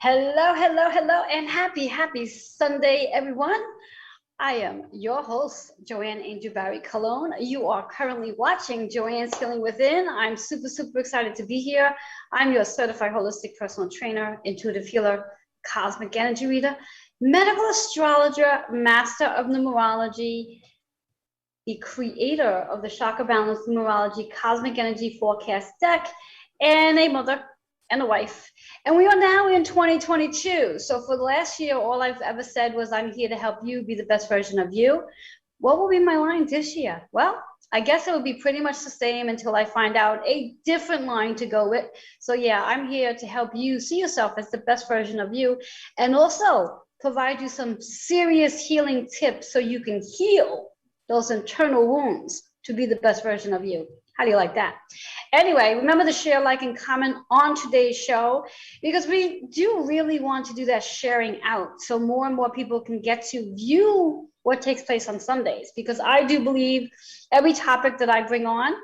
Hello, hello, hello, and happy Sunday, everyone. I am your host, Joanne Angel Barry Cologne. You are currently watching Joanne's Healing Within. I'm super excited to be here. I'm your certified holistic personal trainer, intuitive healer, cosmic energy reader, medical astrologer, master of numerology, the creator of the Chakra Balance Numerology Cosmic Energy Forecast deck, and a mother and a wife. And we are now in 2022. So for the last year, all I've ever said was, I'm here to help you be the best version of you. What will be my line this year? Well, I guess it will be pretty much the same until I find out a different line to go with. So yeah, I'm here to help you see yourself as the best version of you, and also provide you some serious healing tips so you can heal those internal wounds to be the best version of you. How do you like that? Anyway, remember to share, like, and comment on today's show, because we do really want to do that sharing out so more and more people can get to view what takes place on Sundays. Because I do believe every topic that I bring on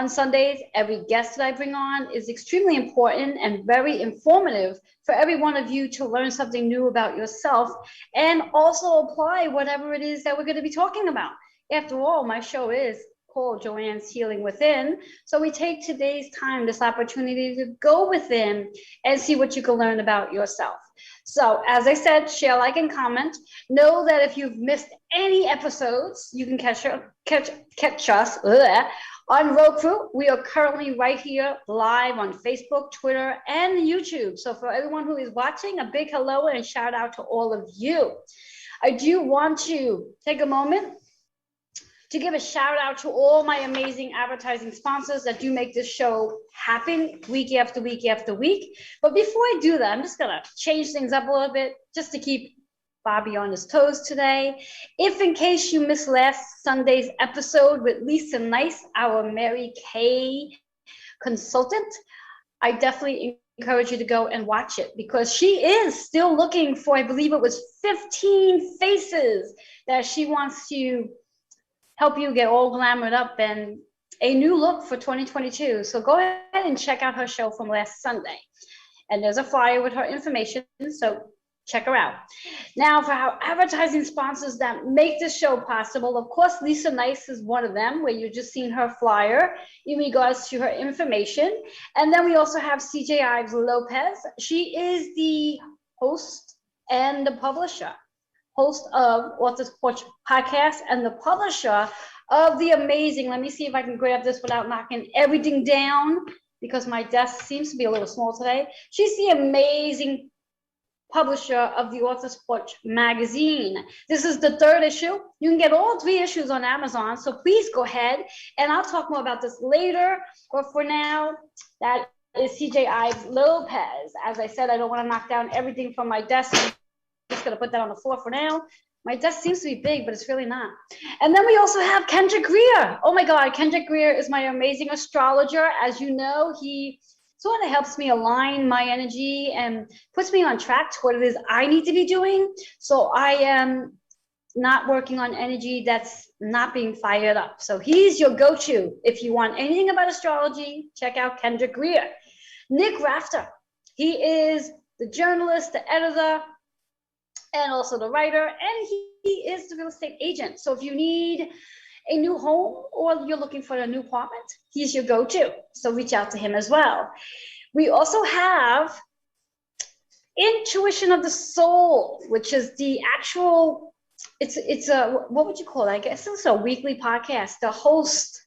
Sundays, every guest that I bring on is extremely important and very informative for every one of you to learn something new about yourself and also apply whatever it is that we're going to be talking about. After all, my show is called Joanne's Healing Within. So we take today's time, this opportunity to go within and see what you can learn about yourself. So as I said, share, like, and comment. Know that if you've missed any episodes, you can catch us on Roku. We are currently right here live on Facebook, Twitter, and YouTube. So for everyone who is watching, a big hello and shout out to all of you. I do want to take a moment to give a shout out to all my amazing advertising sponsors that do make this show happen week after week after week. But before I do that, I'm just gonna change things up a little bit just to keep Bobby on his toes today. If in case you missed last Sunday's episode with Lisa Nice, our Mary Kay consultant, I definitely encourage you to go and watch it, because she is still looking for, I believe it was 15 faces that she wants to help you get all glamored up and a new look for 2022. So go ahead and check out her show from last Sunday. And there's a flyer with her information, so check her out. Now, for our advertising sponsors that make this show possible, of course, Lisa Nice is one of them, where you've just seen her flyer in regards to her information. And then we also have CJ Ives Lopez. She is the host and the publisher. Host of Author's Porch Podcast and the publisher of the amazing, let me see if I can grab this without knocking everything down, because my desk seems to be a little small today. She's the amazing publisher of the Author's Porch magazine. This is the 3rd issue. You can get all 3 issues on Amazon, so please go ahead, and I'll talk more about this later. But for now, that is CJ Ives Lopez. As I said, I don't want to knock down everything from my desk. Just gonna put that on the floor for now. My desk seems to be big, but it's really not. And then we also have Kendrick Greer. Oh my God, Kendrick Greer is my amazing astrologer. As you know, he sort of helps me align my energy and puts me on track to what it is I need to be doing. So I am not working on energy that's not being fired up. So he's your go-to. If you want anything about astrology, check out Kendrick Greer. Nick Rafter. He is the journalist, the editor, and also the writer, and he is the real estate agent. So if you need a new home or you're looking for a new apartment, he's your go-to. So reach out to him as well. We also have Intuition of the Soul, which is the actual, it's a, what would you call it? I guess it's a weekly podcast. The host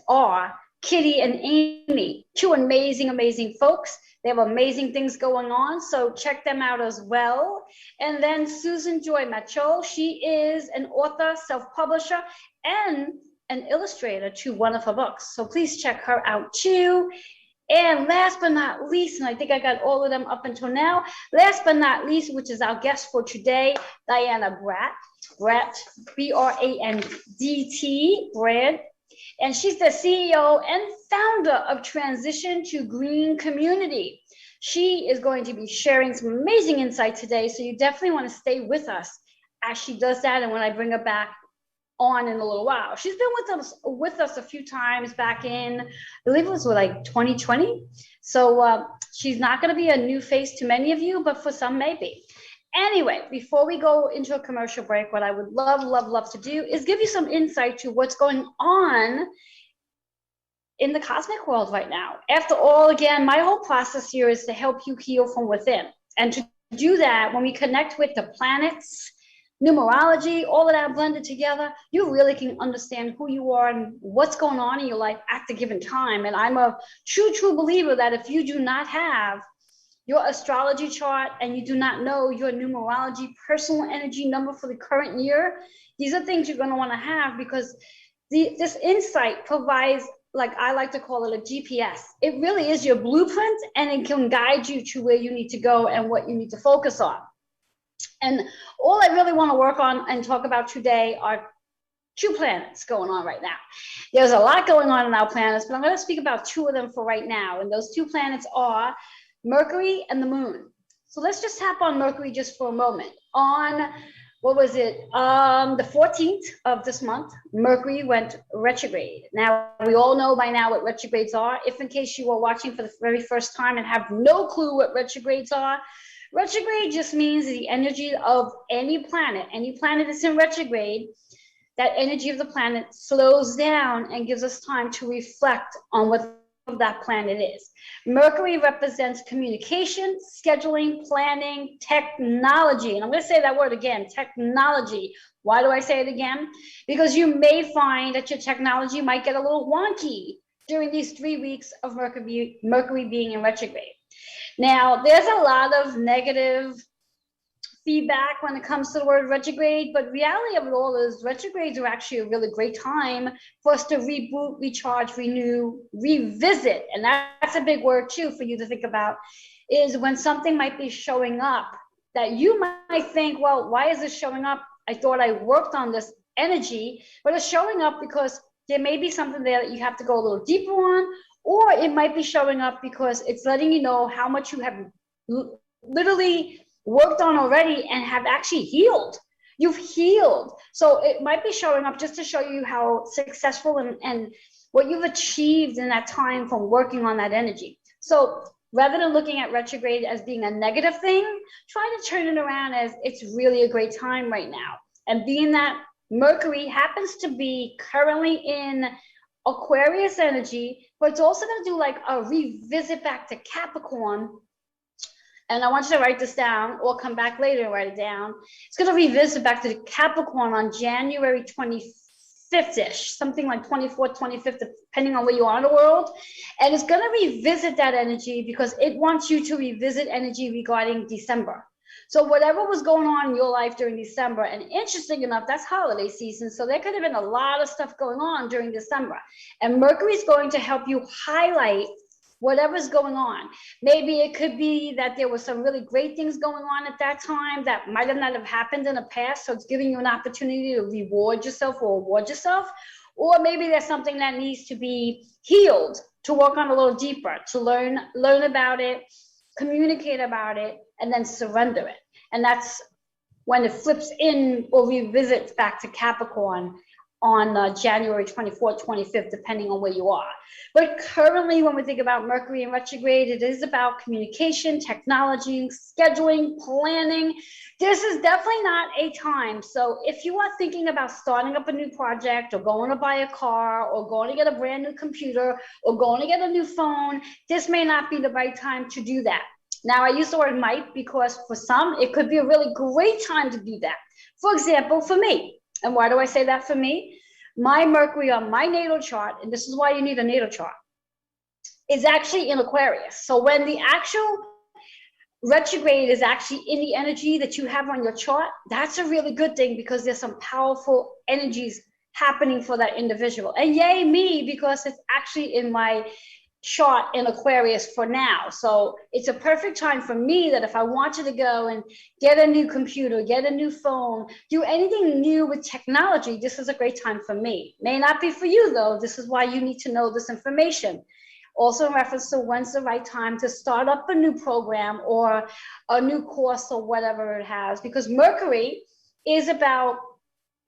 are Kitty and Amy, 2 amazing folks. They have amazing things going on, so check them out as well. And then Susan Joy Macho, she is an author, self-publisher, and an illustrator to one of her books. So please check her out too. And last but not least, and I think I got all of them up until now, last but not least, which is our guest for today, Diana Brandt, B-R-A-N-D-T, Brandt. And she's the CEO and founder of Transition to Green Community. She is going to be sharing some amazing insight today, so you definitely want to stay with us as she does that. And when I bring her back on in a little while. She's been with us a few times back in, I believe it was like 2020. So she's not going to be a new face to many of you, but for some maybe. Anyway, before we go into a commercial break, what I would love to do is give you some insight to what's going on in the cosmic world right now. After all, again, my whole process here is to help you heal from within. And to do that, when we connect with the planets, numerology, all of that blended together, you really can understand who you are and what's going on in your life at the given time. And I'm a true believer that if you do not have your astrology chart and you do not know your numerology personal energy number for the current year, these are things you're going to want to have, because this insight provides, like I like to call it, a GPS. It really is your blueprint, and it can guide you to where you need to go and what you need to focus on. And all I really want to work on and talk about today are 2 planets going on right now. There's a lot going on in our planets, but I'm going to speak about 2 of them for right now. And those 2 planets are Mercury and the Moon. So let's just tap on Mercury just for a moment. On, what was it? The 14th of this month, Mercury went retrograde. Now, we all know by now what retrogrades are. If in case you are watching for the very first time and have no clue what retrogrades are, retrograde just means the energy of any planet that's in retrograde, that energy of the planet slows down and gives us time to reflect on what that planet is. Mercury represents communication, scheduling, planning, technology. And I'm going to say that word again, technology. Why do I say it again? Because you may find that your technology might get a little wonky during these 3 weeks of Mercury being in retrograde. Now, there's a lot of negative feedback when it comes to the word retrograde, but reality of it all is retrogrades are actually a really great time for us to reboot, recharge, renew, revisit. And that's a big word too for you to think about, is when something might be showing up that you might think, well, why is this showing up? I thought I worked on this energy, but it's showing up because there may be something there that you have to go a little deeper on, or it might be showing up because it's letting you know how much you have literally worked on already and have actually healed. You've healed. So it might be showing up just to show you how successful and what you've achieved in that time from working on that energy. So rather than looking at retrograde as being a negative thing, try to turn it around as it's really a great time right now. And being that Mercury happens to be currently in Aquarius energy, but it's also going to do like a revisit back to Capricorn. And I want you to write this down or come back later and write it down. It's going to revisit back to Capricorn on January 25th-ish, something like 24th, 25th, depending on where you are in the world. And it's going to revisit that energy because it wants you to revisit energy regarding December. So whatever was going on in your life during December, and interesting enough, that's holiday season. So there could have been a lot of stuff going on during December. And Mercury is going to help you highlight whatever's going on. Maybe it could be that there were some really great things going on at that time that might have not have happened in the past. So it's giving you an opportunity to reward yourself or award yourself. Or maybe there's something that needs to be healed, to work on a little deeper, to learn about it, communicate about it, and then surrender it. And that's when it flips in or revisits back to Capricorn on January 24th, 25th, depending on where you are. But currently, when we think about Mercury in retrograde, it is about communication, technology, scheduling, planning. This is definitely not a time. So if you are thinking about starting up a new project or going to buy a car or going to get a brand new computer or going to get a new phone, this may not be the right time to do that. Now, I use the word might because for some, it could be a really great time to do that. For example, for me, and why do I say that for me? My Mercury on my natal chart, and this is why you need a natal chart, is actually in Aquarius. So when the actual retrograde is actually in the energy that you have on your chart, that's a really good thing because there's some powerful energies happening for that individual. And yay me, because it's actually in my chart in Aquarius for now. So it's a perfect time for me that if I wanted to go and get a new computer, get a new phone, do anything new with technology, this is a great time for me. May not be for you though. This is why you need to know this information. Also in reference to when's the right time to start up a new program or a new course or whatever it has, because Mercury is about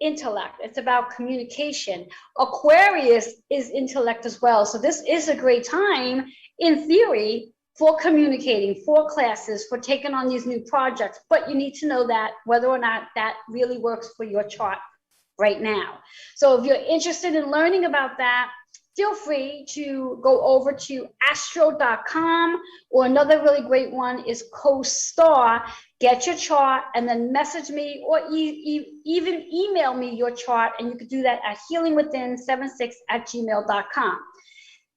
intellect. It's about communication. Aquarius is intellect as well. So this is a great time, in theory, for communicating, for classes, for taking on these new projects. But you need to know that whether or not that really works for your chart right now. So if you're interested in learning about that, feel free to go over to astro.com, or another really great one is CoStar. Get your chart and then message me, or even email me your chart, and you could do that at healingwithin76@gmail.com.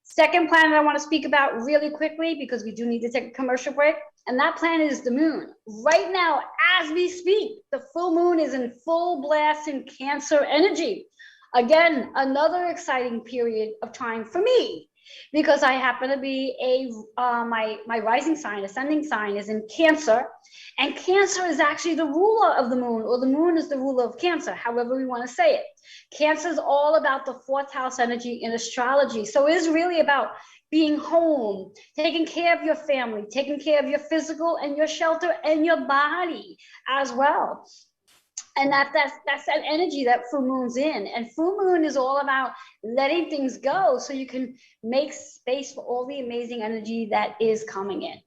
Second planet I want to speak about really quickly, because we do need to take a commercial break, and that planet is the moon. Right now, as we speak, the full moon is in full blast in Cancer energy. Again, another exciting period of time for me, because I happen to be my rising sign, ascending sign is in Cancer, and Cancer is actually the ruler of the moon, or the moon is the ruler of Cancer, however we want to say it. Cancer is all about the fourth house energy in astrology. So it is really about being home, taking care of your family, taking care of your physical and your shelter and your body as well. And that's that energy that full moon's in. And full moon is all about letting things go so you can make space for all the amazing energy that is coming in.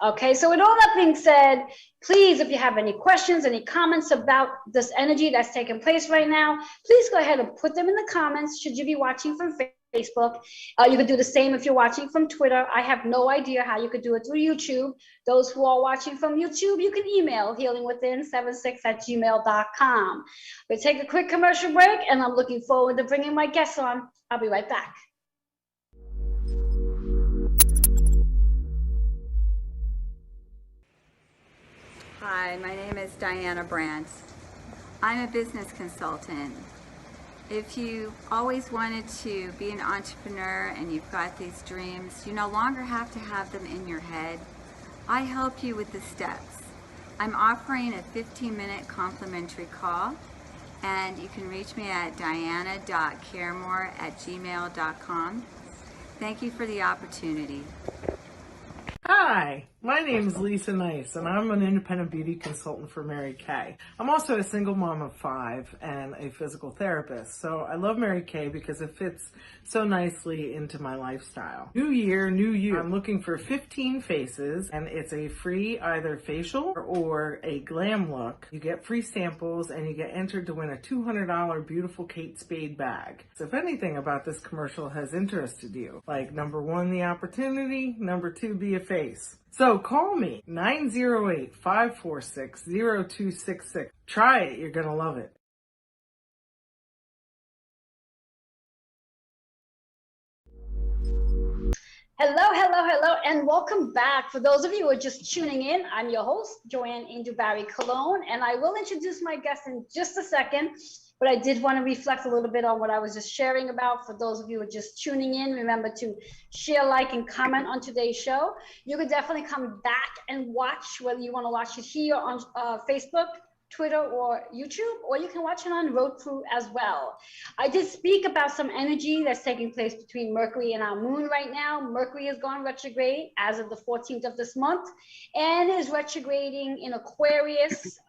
Okay, so with all that being said, please, if you have any questions, any comments about this energy that's taking place right now, please go ahead and put them in the comments. Should you be watching from Facebook, you could do the same if you're watching from Twitter. I have no idea how you could do it through YouTube. Those who are watching from YouTube, you can email healingwithin76@gmail.com. We'll take a quick commercial break, and I'm looking forward to bringing my guests on. I'll be right back. Hi, my name is Diana Brandt. I'm a business consultant. If you always wanted to be an entrepreneur and you've got these dreams, you no longer have to have them in your head. I help you with the steps. I'm offering a 15-minute complimentary call, and you can reach me at diana.caremore@gmail.com. Thank you for the opportunity. Hi, my name is Lisa Nice, and I'm an independent beauty consultant for Mary Kay. I'm also a single mom of 5 and a physical therapist, so I love Mary Kay because it fits so nicely into my lifestyle. New year, new you. I'm looking for 15 faces, and it's a free either facial or a glam look. You get free samples, and you get entered to win a $200 beautiful Kate Spade bag. So if anything about this commercial has interested you, like number 1, the opportunity, number 2, be a face. So call me, 908-546-0266. Try it, you're gonna love it. Hello, and welcome back. For those of you who are just tuning in, I'm your host, Joanne Angel Barry Cologne, and I will introduce my guest in just a second, but I did want to reflect a little bit on what I was just sharing about. For those of you who are just tuning in, remember to share, like, and comment on today's show. You could definitely come back and watch, whether you want to watch it here on Facebook, Twitter, or YouTube, or you can watch it on Roku as well. I did speak about some energy that's taking place between Mercury and our moon right now. Mercury has gone retrograde as of the 14th of this month, and is retrograding in Aquarius.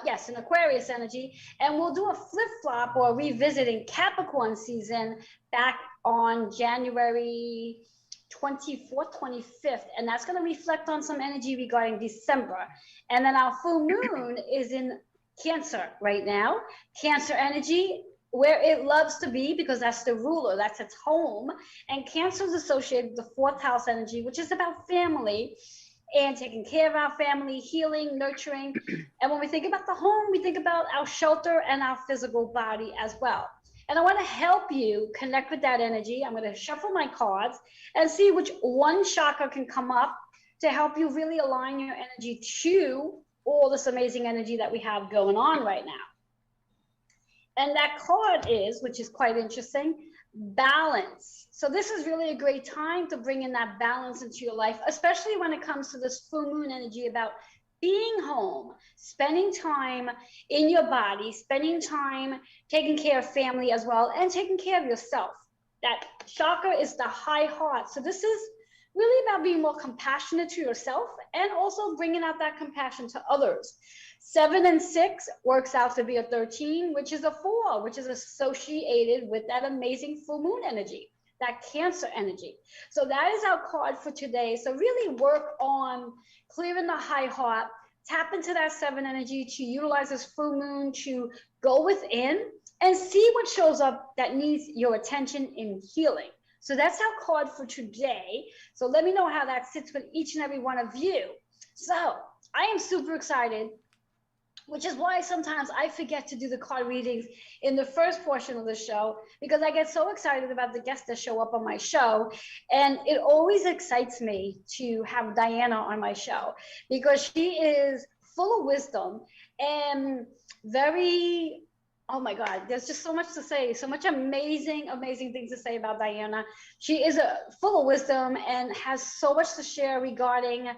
Yes, in Aquarius energy, and we'll do a flip-flop or revisiting Capricorn season back on January 24th, 25th, and that's going to reflect on some energy regarding December. And then our full moon is in Cancer right now. Cancer energy, where it loves to be, because that's the ruler, that's its home. And Cancer is associated with the fourth house energy, which is about family and taking care of our family, healing, nurturing. And when we think about the home, we think about our shelter and our physical body as well. And I want to help you connect with that energy. I'm going to shuffle my cards and see which one chakra can come up to help you really align your energy to all this amazing energy that we have going on right now. And that card is, which is quite interesting, balance. So this is really a great time to bring in that balance into your life, especially when it comes to this full moon energy about being home, spending time in your body, spending time taking care of family as well, and taking care of yourself. That chakra is the high heart. So this is really about being more compassionate to yourself and also bringing out that compassion to others. 7 and 6 works out to be a 13, which is a 4, which is associated with that amazing full moon energy, that Cancer energy. So that is our card for today. So really work on clearing the high heart, tap into that 7 energy to utilize this full moon to go within and see what shows up that needs your attention in healing. So that's our card for today. So let me know how that sits with each and every one of you. So I am super excited, which is why sometimes I forget to do the card readings in the first portion of the show, because I get so excited about the guests that show up on my show. And it always excites me to have Diana on my show because she is full of wisdom and very, oh my God, there's just so much to say, so much amazing, amazing things to say about Diana. She is full of wisdom and has so much to share regarding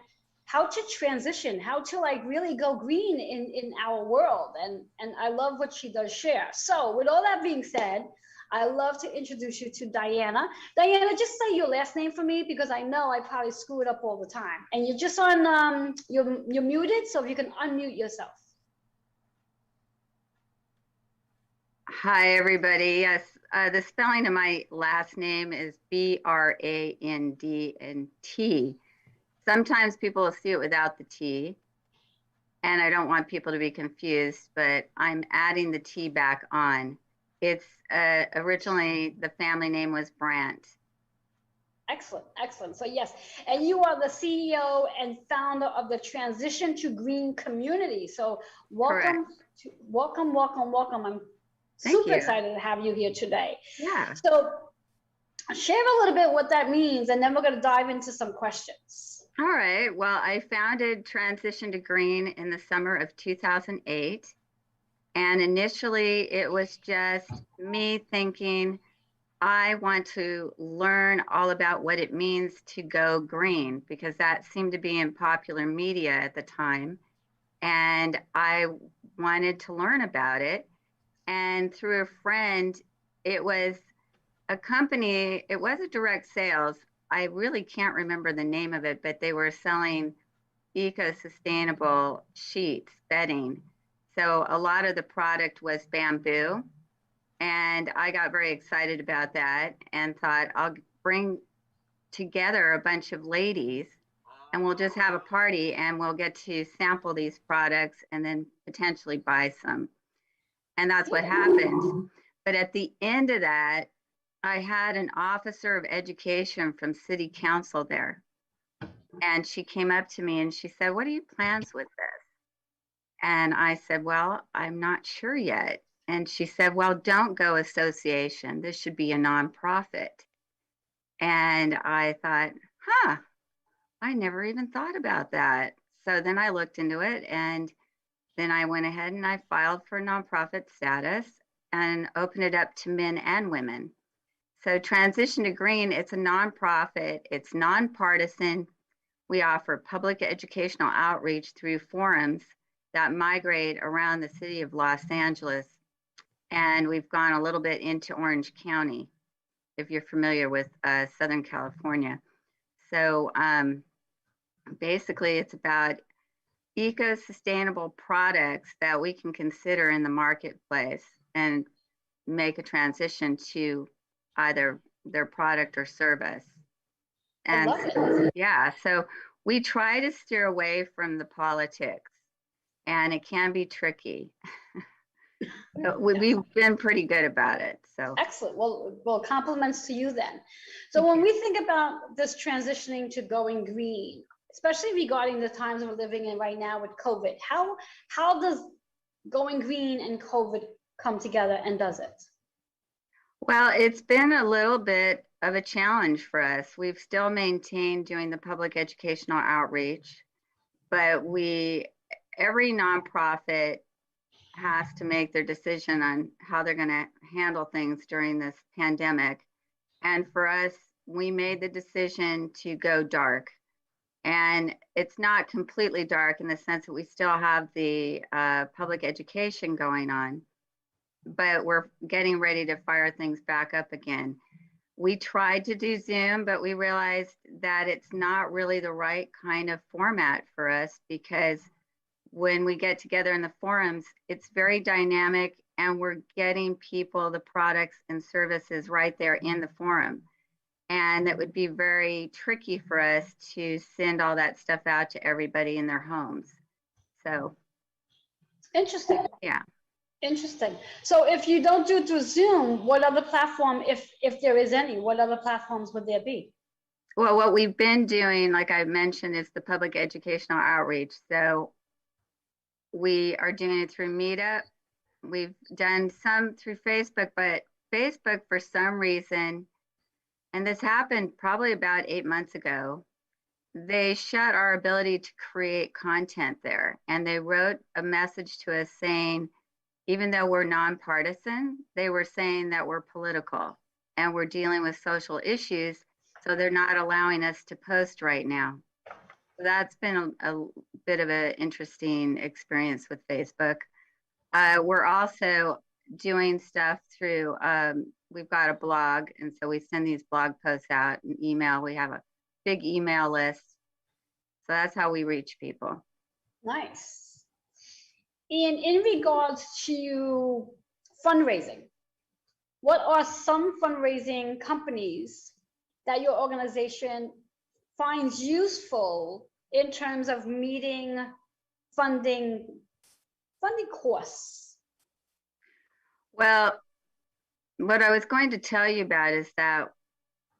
how to transition, how to like really go green in our world. And I love what she does share. So with all that being said, I love to introduce you to Diana. Diana, just say your last name for me because I know I probably screw it up all the time. And you're just on, you're muted, so if you can unmute yourself. Hi, everybody. Yes, the spelling of my last name is Brandnt. Sometimes people will see it without the T, and I don't want people to be confused, but I'm adding the T back on. It's originally the family name was Brandt. Excellent, excellent. So yes, and you are the CEO and founder of the Transition to Green community. So welcome, welcome, welcome, welcome. I'm super excited to have you here today. Yeah. So share a little bit what that means, and then we're going to dive into some questions. All right. Well, I founded Transition to Green in the summer of 2008. And initially, it was just me thinking, I want to learn all about what it means to go green, because that seemed to be in popular media at the time. And I wanted to learn about it. And through a friend, it was a company, it was a direct sales. I really can't remember the name of it, but they were selling eco-sustainable sheets, bedding. So a lot of the product was bamboo. And I got very excited about that and thought I'll bring together a bunch of ladies and we'll just have a party and we'll get to sample these products and then potentially buy some. And that's what happened. But at the end of that, I had an officer of education from city council there. And she came up to me and she said, "What are your plans with this?" And I said, "Well, I'm not sure yet." And she said, "Well, don't go association. This should be a nonprofit." And I thought, I never even thought about that. So then I looked into it and then I went ahead and I filed for nonprofit status and opened it up to men and women. So Transition to Green, it's a nonprofit, it's nonpartisan. We offer public educational outreach through forums that migrate around the city of Los Angeles. And we've gone a little bit into Orange County, if you're familiar with Southern California. So basically it's about eco-sustainable products that we can consider in the marketplace and make a transition to either their product or service. And I love it. Yeah, so we try to steer away from the politics, and it can be tricky. We've been pretty good about it. So excellent. Well, compliments to you then. So when we think about this transitioning to going green, especially regarding the times we're living in right now with COVID, how does going green and COVID come together, and does it? Well, it's been a little bit of a challenge for us. We've still maintained doing the public educational outreach, but every nonprofit has to make their decision on how they're going to handle things during this pandemic. And for us, we made the decision to go dark. And it's not completely dark in the sense that we still have the public education going on, but we're getting ready to fire things back up again. We tried to do Zoom, but we realized that it's not really the right kind of format for us because when we get together in the forums, it's very dynamic and we're getting people the products and services right there in the forum. And it would be very tricky for us to send all that stuff out to everybody in their homes. So, Interesting. yeah. Interesting. So if you don't do it through Zoom, what other platform, if there is any, what other platforms would there be? Well, what we've been doing, like I mentioned, is the public educational outreach. So we are doing it through Meetup. We've done some through Facebook, but Facebook, for some reason, and this happened probably about 8 months ago, they shut our ability to create content there. And they wrote a message to us saying, even though we're nonpartisan, they were saying that we're political and we're dealing with social issues. So they're not allowing us to post right now. So that's been a bit of an interesting experience with Facebook. We're also doing stuff through, we've got a blog, and so we send these blog posts out and email. We have a big email list. So that's how we reach people. Nice. And in regards to fundraising, what are some fundraising companies that your organization finds useful in terms of meeting funding costs? Well, what I was going to tell you about is that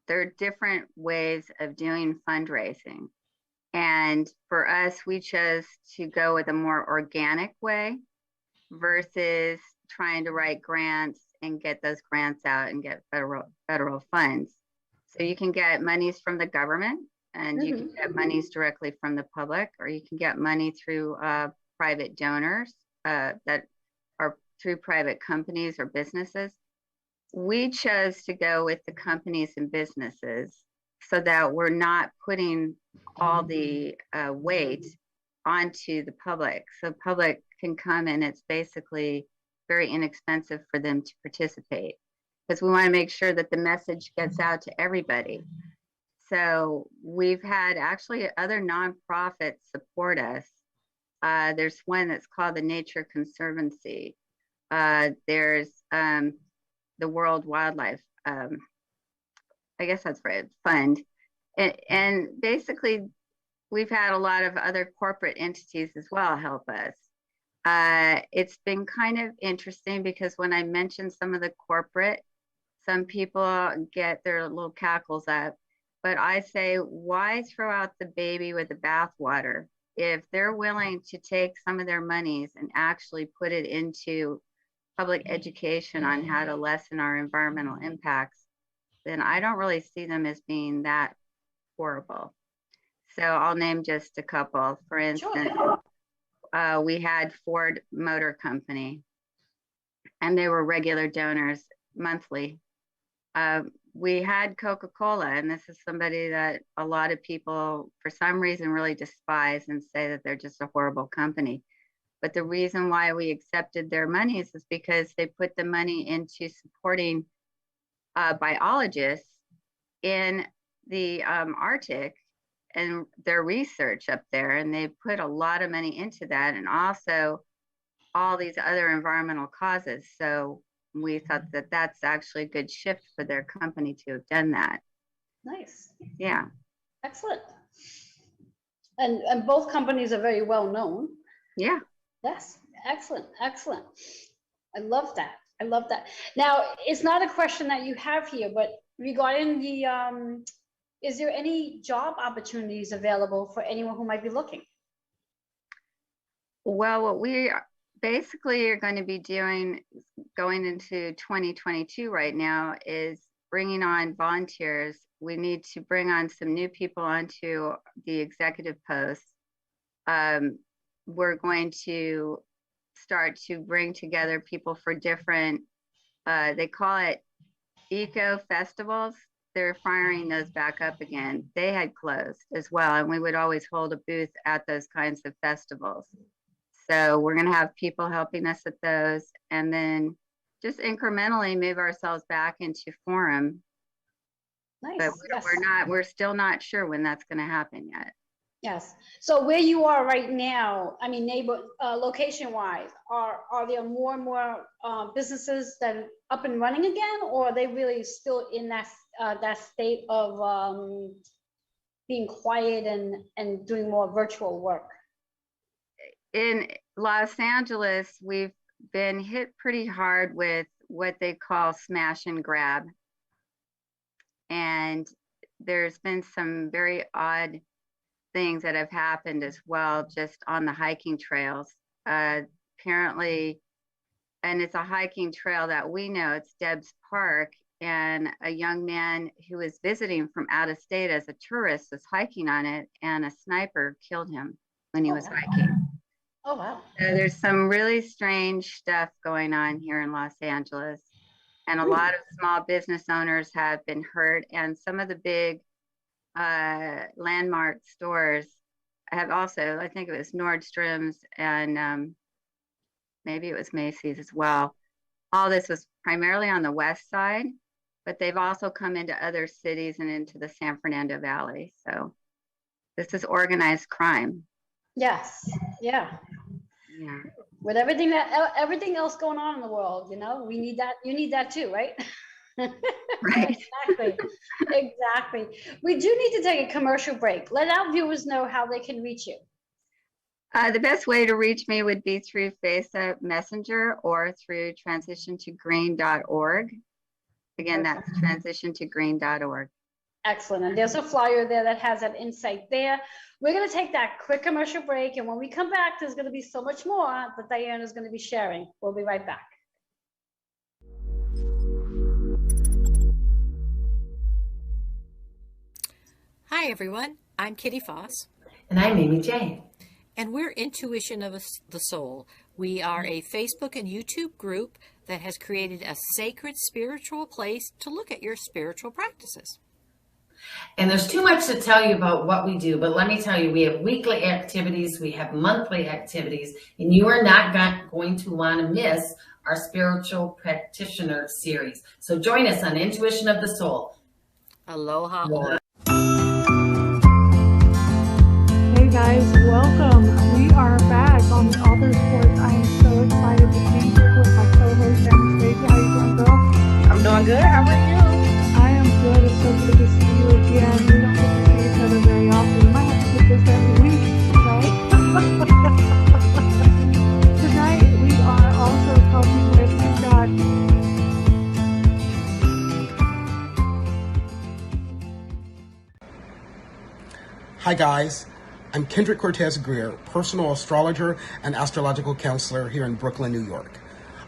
there are different ways of doing fundraising. And for us, we chose to go with a more organic way versus trying to write grants and get those grants out and get federal funds. So you can get monies from the government, and you can get monies directly from the public, or you can get money through private donors that are through private companies or businesses. We chose to go with the companies and businesses so that we're not putting all the weight onto the public. So public can come and it's basically very inexpensive for them to participate, because we want to make sure that the message gets out to everybody. So we've had actually other nonprofits support us. There's one that's called the Nature Conservancy. There's the World Wildlife, I guess that's right, fund. And basically, we've had a lot of other corporate entities as well help us. It's been kind of interesting because when I mention some of the corporate, some people get their little cackles up, but I say, why throw out the baby with the bathwater? If they're willing to take some of their monies and actually put it into public education on how to lessen our environmental impacts, then I don't really see them as being that horrible. So I'll name just a couple. For instance, we had Ford Motor Company, and they were regular donors monthly. We had Coca-Cola, and this is somebody that a lot of people, for some reason, really despise and say that they're just a horrible company. But the reason why we accepted their monies is because they put the money into supporting biologists in the Arctic and their research up there. And they put a lot of money into that, and also all these other environmental causes. So we thought that that's actually a good shift for their company to have done that. Nice. Yeah. Excellent. And both companies are very well known. Yeah. Yes. Excellent. Excellent. I love that. I love that. Now, it's not a question that you have here, but regarding the, is there any job opportunities available for anyone who might be looking? Well, what we basically are going to be doing going into 2022 right now is bringing on volunteers. We need to bring on some new people onto the executive posts. We're going to start to bring together people for different, they call it eco festivals. They're firing those back up again. They had closed as well, and we would always hold a booth at those kinds of festivals. So we're going to have people helping us at those, and then just incrementally move ourselves back into forum. Nice. But Yes. we're still not sure when that's going to happen yet. Yes. So where you are right now, I mean, location wise, are there more and more businesses that are up and running again, or are they really still in that state of being quiet and doing more virtual work? In Los Angeles, we've been hit pretty hard with what they call smash and grab. And there's been some very odd things that have happened as well, just on the hiking trails. Apparently, and it's a hiking trail that we know, it's Deb's Park. And a young man who was visiting from out of state as a tourist was hiking on it, and a sniper killed him when he was hiking. Oh, wow. So there's some really strange stuff going on here in Los Angeles. And a lot of small business owners have been hurt. And some of the big landmark stores have also, I think it was Nordstrom's and maybe it was Macy's as well. All this was primarily on the west side, but they've also come into other cities and into the San Fernando Valley. So this is organized crime. Yes. Yeah. Yeah. With everything else going on in the world, we need that. You need that too, right? Right. Exactly. We do need to take a commercial break. Let our viewers know how they can reach you. The best way to reach me would be through Facebook Messenger or through transitiontogreen.org. Again, that's transitiontogreen.org. Excellent. And there's a flyer there that has that insight there. We're going to take that quick commercial break. And when we come back, there's going to be so much more that Diana is going to be sharing. We'll be right back. Hi, everyone. I'm Kitty Foss. And I'm Amy J. And we're Intuition of the Soul. We are a Facebook and YouTube group that has created a sacred spiritual place to look at your spiritual practices. And there's too much to tell you about what we do, but let me tell you, we have weekly activities, we have monthly activities, and you are not going to want to miss our spiritual practitioner series. So join us on Intuition of the Soul. Aloha. Hey guys, welcome. We are back on the Author Sports. I am so excited to be here with my co-host Anastasia. How you doing, girl? I'm doing good. How are you? I am good. It's so good to see you again. We don't get to see each other very often. We might have to do this every week, Tonight we are also helping with, we've got Hi guys, I'm Kendrick Cortez Greer, personal astrologer and astrological counselor here in Brooklyn, New York.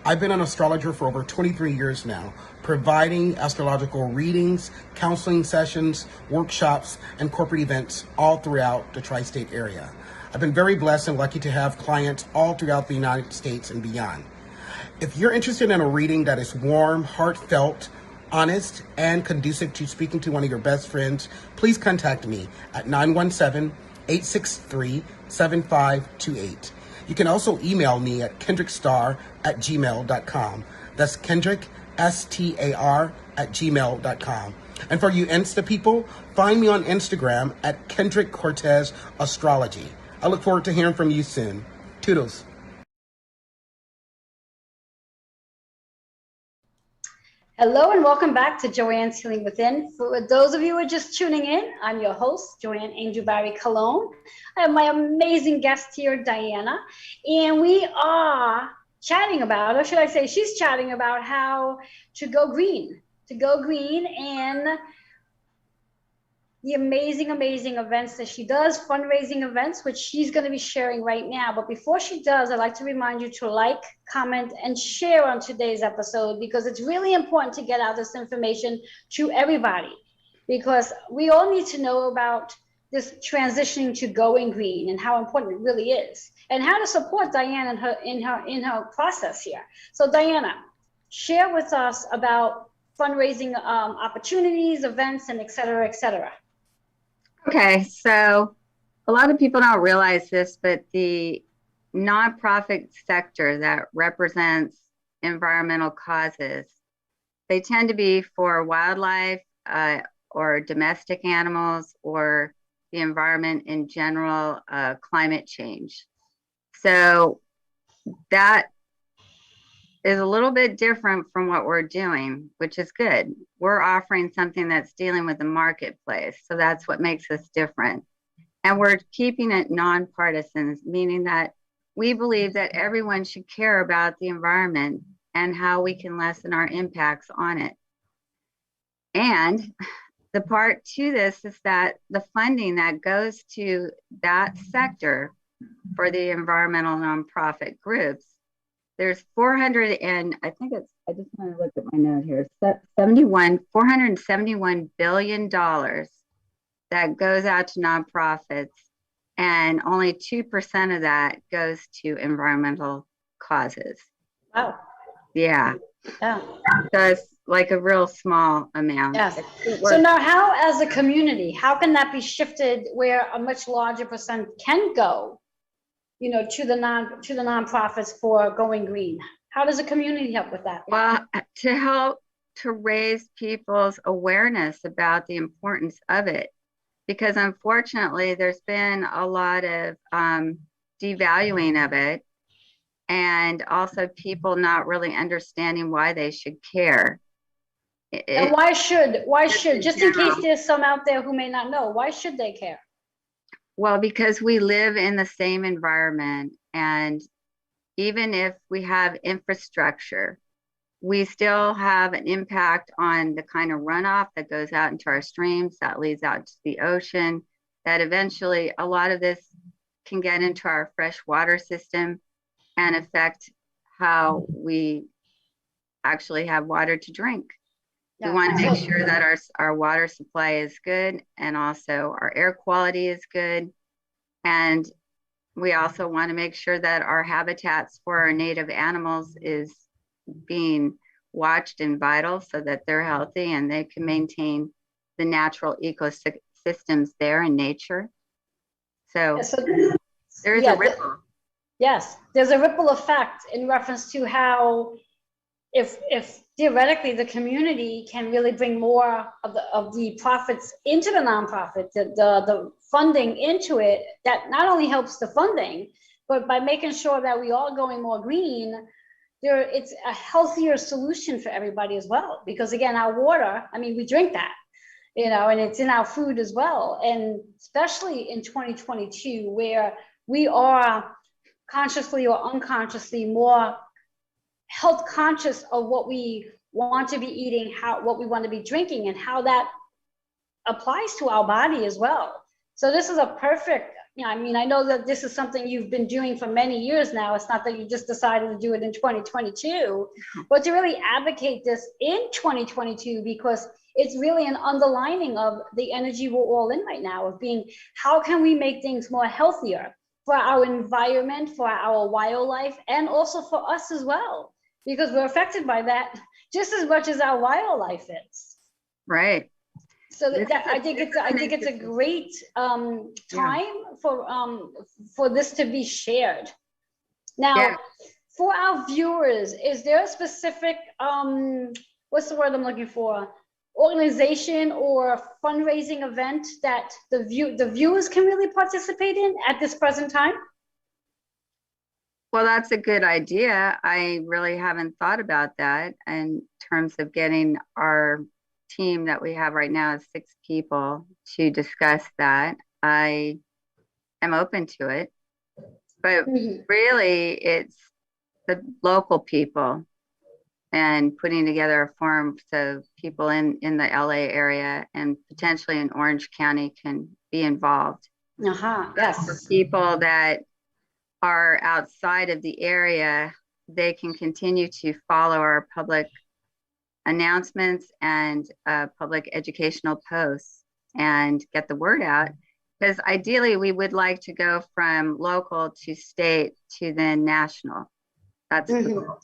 I've been an astrologer for over 23 years now, providing astrological readings, counseling sessions, workshops, and corporate events all throughout the tri-state area. I've been very blessed and lucky to have clients all throughout the United States and beyond. If you're interested in a reading that is warm, heartfelt, honest, and conducive to speaking to one of your best friends, please contact me at 917-863-7528. You can also email me at kendrickstar@gmail.com. That's Kendrick, STAR@gmail.com. And for you Insta people, find me on Instagram at Kendrick Cortez Astrology. I look forward to hearing from you soon. Toodles. Hello and welcome back to Joanne's Healing Within. For those of you who are just tuning in, I'm your host, Joanne Angel Barry Cologne. I have my amazing guest here, Diana, and we are chatting about, or should I say she's chatting about how to go green and the amazing events that she does, fundraising events, which she's going to be sharing right now. But before she does, I'd like to remind you to like, comment, and share on today's episode, because it's really important to get out this information to everybody, because we all need to know about this transitioning to going green and how important it really is, and how to support Diana in her process here. So Diana, share with us about fundraising opportunities, events, and et cetera, et cetera. Okay, so a lot of people don't realize this, but the nonprofit sector that represents environmental causes, they tend to be for wildlife or domestic animals or the environment in general, climate change. So that is a little bit different from what we're doing, which is good. We're offering something that's dealing with the marketplace. So that's what makes us different. And we're keeping it nonpartisan, meaning that we believe that everyone should care about the environment and how we can lessen our impacts on it. And the part to this is that the funding that goes to that sector for the environmental nonprofit groups, there's 400 and I think it's, I just want to look at my note here, $471 billion that goes out to nonprofits, and only 2% of that goes to environmental causes. Wow. Yeah. Yeah. So it's like a real small amount. Yes. So now how, as a community, how can that be shifted where a much larger percent can go, you know, to the nonprofits for going green? How does the community help with that? Well, to help to raise people's awareness about the importance of it, because unfortunately there's been a lot of devaluing of it, and also people not really understanding why they should care. And why should, just in case there's some out there who may not know, why should they care? Well, because we live in the same environment, and even if we have infrastructure, we still have an impact on the kind of runoff that goes out into our streams, that leads out to the ocean, that eventually a lot of this can get into our fresh water system and affect how we actually have water to drink. We want to make sure that our water supply is good, and also our air quality is good. And we also want to make sure that our habitats for our native animals is being watched and vital, so that they're healthy and they can maintain the natural ecosystems there in nature. So, there is a ripple. Yes, there's a ripple effect in reference to how if theoretically the community can really bring more of the profits into the nonprofit, the funding into it, that not only helps the funding, but by making sure that we are going more green, it's a healthier solution for everybody as well. Because again, our water, I mean, we drink that, you know, and it's in our food as well. And especially in 2022, where we are consciously or unconsciously more health conscious of what we want to be eating, what we want to be drinking, and how that applies to our body as well. So this is a perfect, you know, I mean, I know that this is something you've been doing for many years now. It's not that you just decided to do it in 2022, but to really advocate this in 2022, because it's really an underlining of the energy we're all in right now, of being, how can we make things more healthier for our environment, for our wildlife, and also for us as well, because we're affected by that just as much as our wildlife is. Right. So I think it's a great time for this to be shared. Now, for our viewers, is there a specific what's the word I'm looking for? Organization or fundraising event that the viewers can really participate in at this present time? Well, that's a good idea. I really haven't thought about that in terms of getting our team that we have right now is 6 people to discuss that. I am open to it, but really it's the local people and putting together a forum so people in the LA area and potentially in Orange County can be involved. Yes. For people that are outside of the area, they can continue to follow our public announcements and public educational posts and get the word out, because ideally we would like to go from local to state to then national. That's the goal.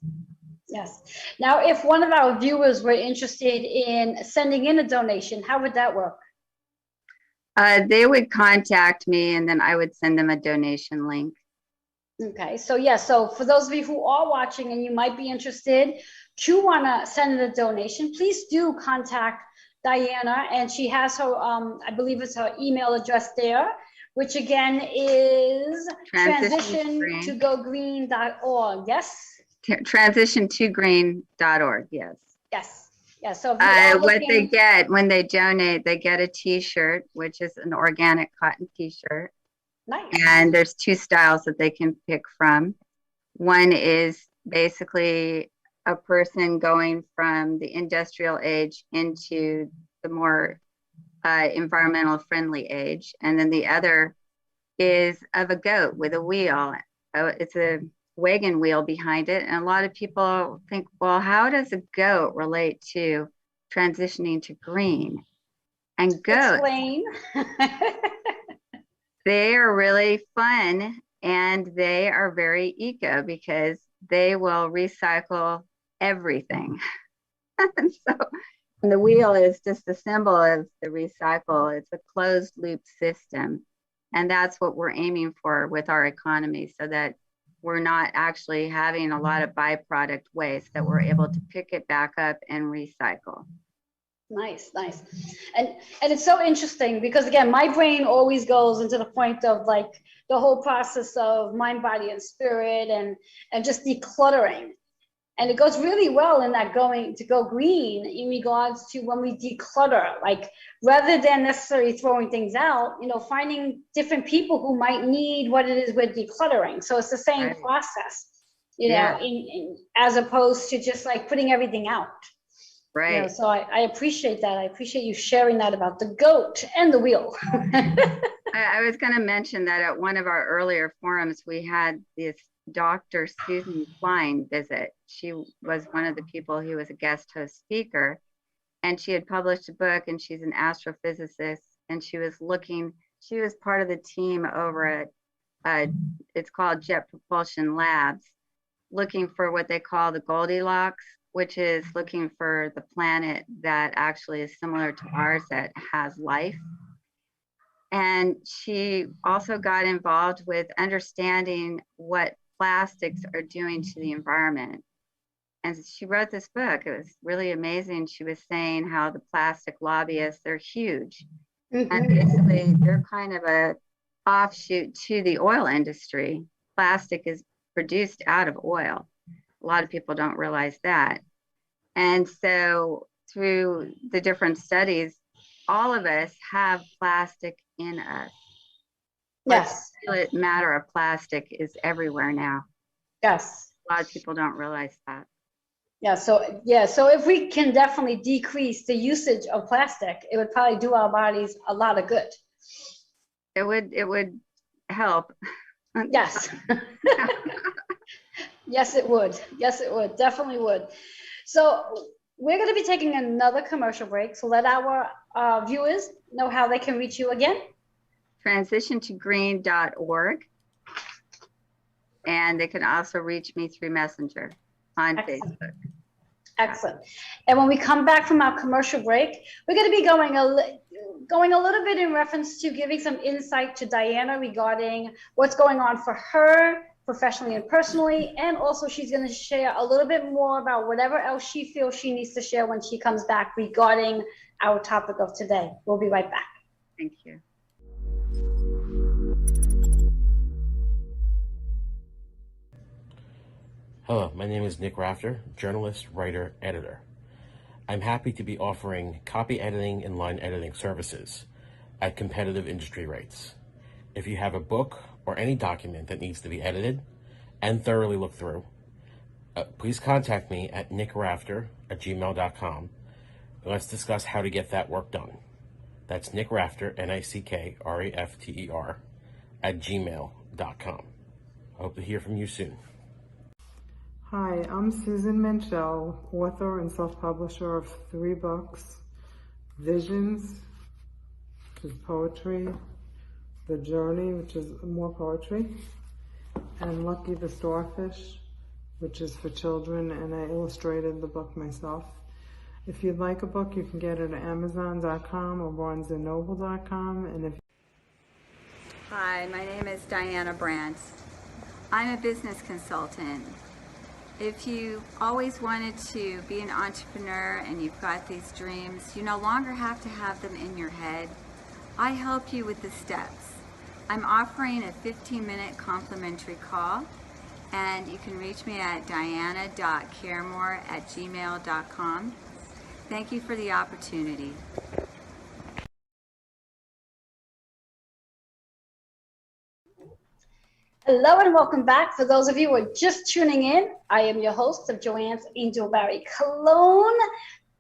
Yes. Now, if one of our viewers were interested in sending in a donation, how would that work? They would contact me, and then I would send them a donation link. Okay, so so for those of you who are watching and you might be interested to want to send in a donation, please do contact Diana, and she has her, I believe it's her email address there, which again is transition2gogreen.org. Yes? Transition2green.org, yes. Yes. Yes. So if you are what looking, they get when they donate, they get a t-shirt, which is an organic cotton t-shirt. nice. And there's two styles that they can pick from. One is basically a person going from the industrial age into the more environmental friendly age. And then the other is of a goat with a wheel. It's a wagon wheel behind it. And a lot of people think, well, how does a goat relate to transitioning to green? And goats, Explain. they are really fun and they are very eco because they will recycle everything. And so the wheel is just a symbol of the recycle. It's a closed loop system. And that's what we're aiming for with our economy, so that we're not actually having a lot of byproduct waste, that we're able to pick it back up and recycle. Nice, nice. And it's so interesting because again, my brain always goes into the point of like the whole process of mind, body, and spirit and just decluttering. And it goes really well in that going to go green in regards to when we declutter, like rather than necessarily throwing things out, you know, finding different people who might need what it is we're decluttering. So it's the same Right. process, you Yeah. know, as opposed to just like putting everything out. Right. You know, so I appreciate that. I appreciate you sharing that about the goat and the wheel. I was going to mention that at one of our earlier forums, we had this Dr. Susan Klein visit. She was one of the people who was a guest host speaker, and she had published a book, and she's an astrophysicist, and she was part of the team over at, it's called Jet Propulsion Labs, looking for what they call the Goldilocks, which is looking for the planet that actually is similar to ours, that has life. And she also got involved with understanding what plastics are doing to the environment. And she wrote this book. It was really amazing. She was saying how the plastic lobbyists, they're huge. Mm-hmm. And basically they're kind of a offshoot to the oil industry. Plastic is produced out of oil. A lot of people don't realize that. And so through the different studies, all of us have plastic in us. Yes. The matter of plastic is everywhere now. Yes. A lot of people don't realize that. Yeah. So if we can definitely decrease the usage of plastic, it would probably do our bodies a lot of good. It would help. Yes. Yes, it would. Yes, it would. Definitely would. So we're going to be taking another commercial break. So let our viewers know how they can reach you again. Transition2green.org. And they can also reach me through Messenger on Facebook. Excellent. And when we come back from our commercial break, we're going to be going a little bit in reference to giving some insight to Diana regarding what's going on for her professionally and personally. And also she's going to share a little bit more about whatever else she feels she needs to share when she comes back regarding our topic of today. We'll be right back. Thank you. Hello, my name is Nick Rafter, journalist, writer, editor. I'm happy to be offering copy editing and line editing services at competitive industry rates. If you have a book or any document that needs to be edited and thoroughly looked through, please contact me at nickrafter@gmail.com. Let's discuss how to get that work done. That's Nick Rafter, NICKRAFTER, @gmail.com. I hope to hear from you soon. Hi, I'm Susan Menchel, author and self-publisher of 3 books, Visions, which is poetry, The Journey, which is more poetry, and Lucky the Starfish, which is for children, and I illustrated the book myself. If you'd like a book, you can get it at Amazon.com or BarnesandNoble.com. And Hi, my name is Diana Brandt. I'm a business consultant. If you always wanted to be an entrepreneur and you've got these dreams, you no longer have to have them in your head. I help you with the steps. I'm offering a 15-minute complimentary call, and you can reach me at diana.caremore@gmail.com. Thank you for the opportunity. Hello and welcome back. For those of you who are just tuning in, I am your host of Joanne's Angel Barry Cologne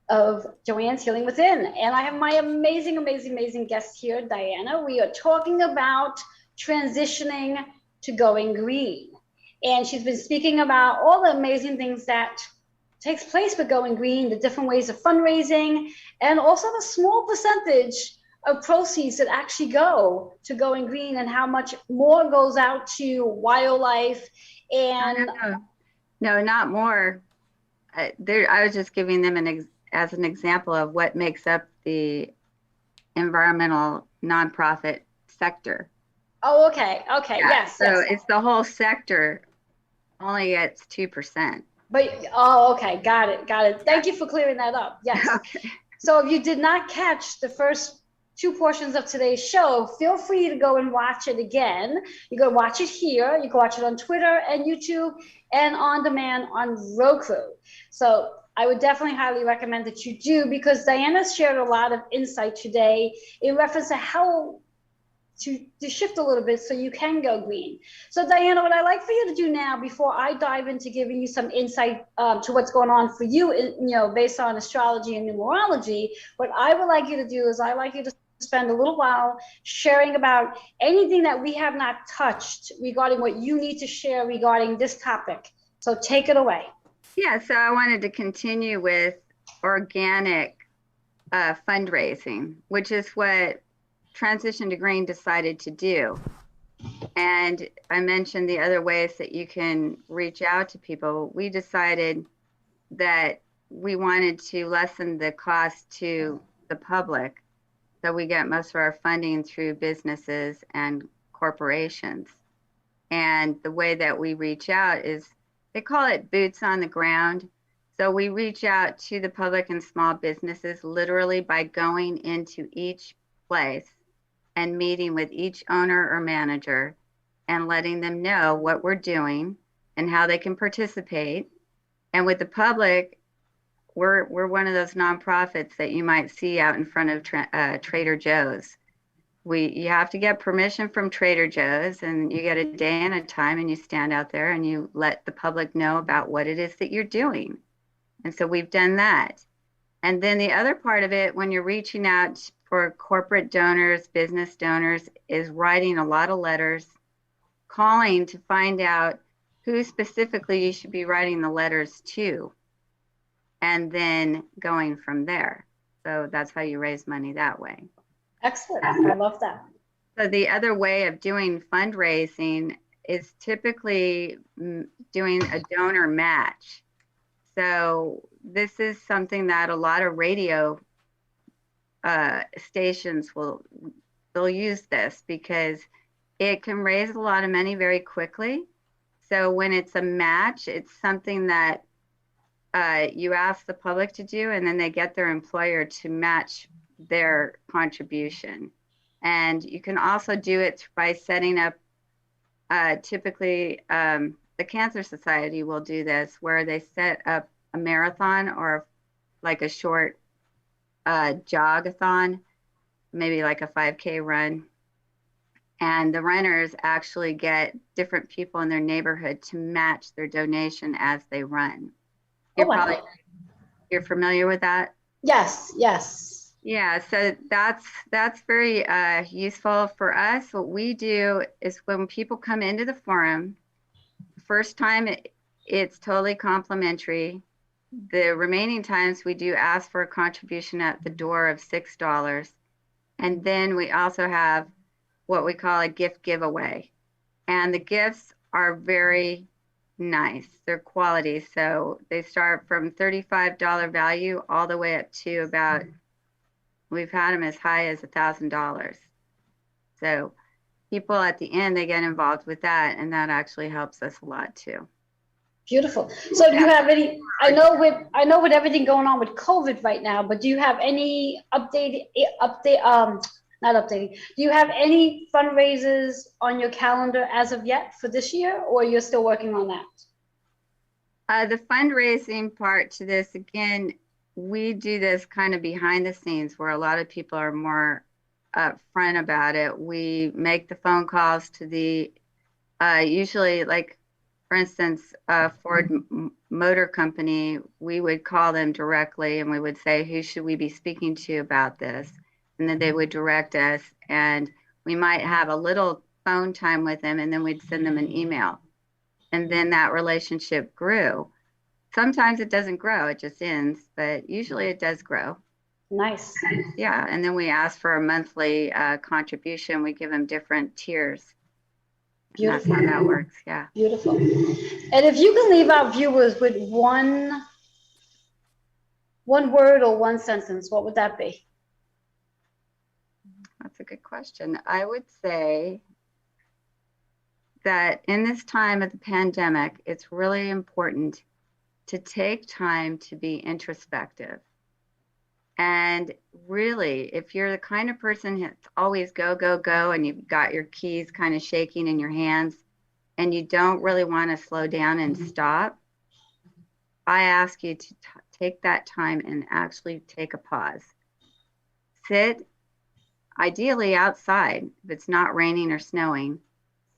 of Joanne's Healing Within. And I have my amazing, amazing, amazing guest here, Diana. We are talking about transitioning to going green. And she's been speaking about all the amazing things that takes place with going green, the different ways of fundraising, and also the small percentage of proceeds that actually go to going green and how much more goes out to wildlife and no, not more. I was just giving them as an example of what makes up the environmental nonprofit sector. Oh, okay. Yeah, yes. So it's the whole sector, only gets 2%. But, okay. Got it. Thank you for clearing that up. Yes. Okay. So if you did not catch the first 2 portions of today's show, feel free to go and watch it again. You can watch it here. You can watch it on Twitter and YouTube and on demand on Roku. So I would definitely highly recommend that you do, because Diana shared a lot of insight today in reference to how to shift a little bit so you can go green. So Diana, what I'd like for you to do now, before I dive into giving you some insight to what's going on for you, based on astrology and numerology, what I would like you to do is I'd like you to spend a little while sharing about anything that we have not touched regarding what you need to share regarding this topic. So take it away. Yeah, so I wanted to continue with organic fundraising, which is what Transition to Green decided to do. And I mentioned the other ways that you can reach out to people. We decided that we wanted to lessen the cost to the public, so we get most of our funding through businesses and corporations. And the way that we reach out is, they call it boots on the ground. So we reach out to the public and small businesses literally by going into each place and meeting with each owner or manager and letting them know what we're doing and how they can participate. And with the public, we're one of those nonprofits that you might see out in front of Trader Joe's. You have to get permission from Trader Joe's, and you get a day and a time, and you stand out there and you let the public know about what it is that you're doing. And so we've done that. And then the other part of it, when you're reaching out for corporate donors, business donors, is writing a lot of letters, calling to find out who specifically you should be writing the letters to, and then going from there. So that's how you raise money that way. Excellent. I love that. So the other way of doing fundraising is typically doing a donor match. So this is something that a lot of radio stations they'll use this, because it can raise a lot of money very quickly. So when it's a match, it's something that you ask the public to do, and then they get their employer to match their contribution. And you can also do it by setting up, typically the Cancer Society will do this, where they set up a marathon or like a short jog-a-thon, maybe like a 5K run. And the runners actually get different people in their neighborhood to match their donation as they run. You're familiar with that? Yes. Yeah, so that's very useful for us. What we do is, when people come into the forum, first time it's totally complimentary. The remaining times we do ask for a contribution at the door of $6. And then we also have what we call a gift giveaway. And the gifts are very nice. They're quality. So they start from $35 value all the way up to about, we've had them as high as $1,000. So people at the end, they get involved with that, and that actually helps us a lot too. Beautiful. So do you have any, I know with everything going on with COVID right now, but do you have any not updating, do you have any fundraisers on your calendar as of yet for this year, or you're still working on that? The fundraising part to this, again, we do this kind of behind the scenes where a lot of people are more upfront about it. We make the phone calls to the, usually like, for instance, Ford Motor Company, we would call them directly and we would say, who should we be speaking to about this? And then they would direct us, and we might have a little phone time with them, and then we'd send them an email. And then that relationship grew. Sometimes it doesn't grow, it just ends, but usually it does grow. Nice. Yeah, and then we ask for a monthly contribution. We give them different tiers. Beautiful. And that's how that works, yeah. Beautiful. And if you can leave our viewers with one word or one sentence, what would that be? That's a good question. I would say that in this time of the pandemic, it's really important to take time to be introspective. And really, if you're the kind of person that's always go, go, go, and you've got your keys kind of shaking in your hands, and you don't really want to slow down and stop, I ask you to take that time and actually take a pause. Sit, ideally outside, if it's not raining or snowing,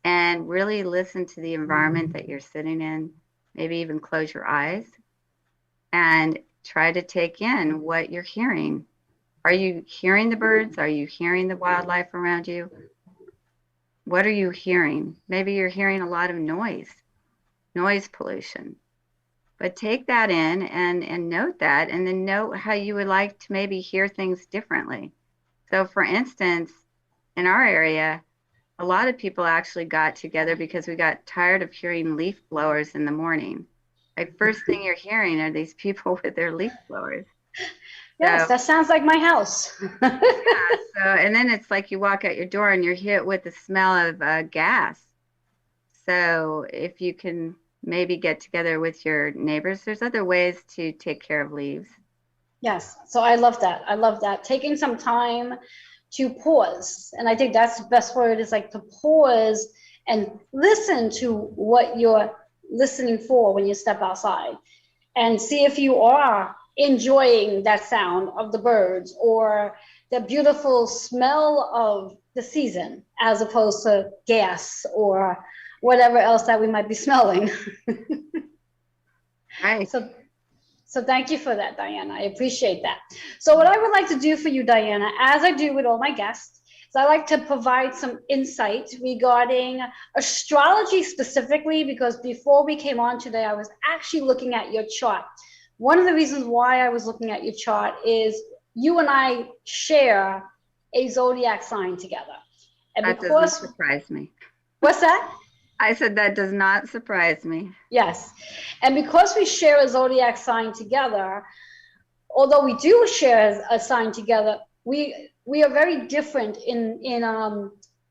and really listen to the environment that you're sitting in. Maybe even close your eyes and try to take in what you're hearing. Are you hearing the birds? Are you hearing the wildlife around you? What are you hearing? Maybe you're hearing a lot of noise pollution. But take that in and note that, and then note how you would like to maybe hear things differently. So for instance, in our area, a lot of people actually got together because we got tired of hearing leaf blowers in the morning. Like, first thing you're hearing are these people with their leaf blowers. Yes, that sounds like my house. Yeah, so, and then it's like you walk out your door and you're hit with the smell of gas. So if you can maybe get together with your neighbors, there's other ways to take care of leaves. Yes, so I love that. I love that. Taking some time to pause. And I think that's the best word, is like to pause and listen to what you're listening for when you step outside, and see if you are enjoying that sound of the birds or the beautiful smell of the season, as opposed to gas or whatever else that we might be smelling. Right. So thank you for that, Diana. I appreciate that. So what I would like to do for you, Diana, as I do with all my guests, is I like to provide some insight regarding astrology specifically, because before we came on today, I was actually looking at your chart. One of the reasons why I was looking at your chart is you and I share a zodiac sign together. And that doesn't surprise me. What's that? I said that does not surprise me. Yes. And because we share a zodiac sign together, although we do share a sign together, we are very different in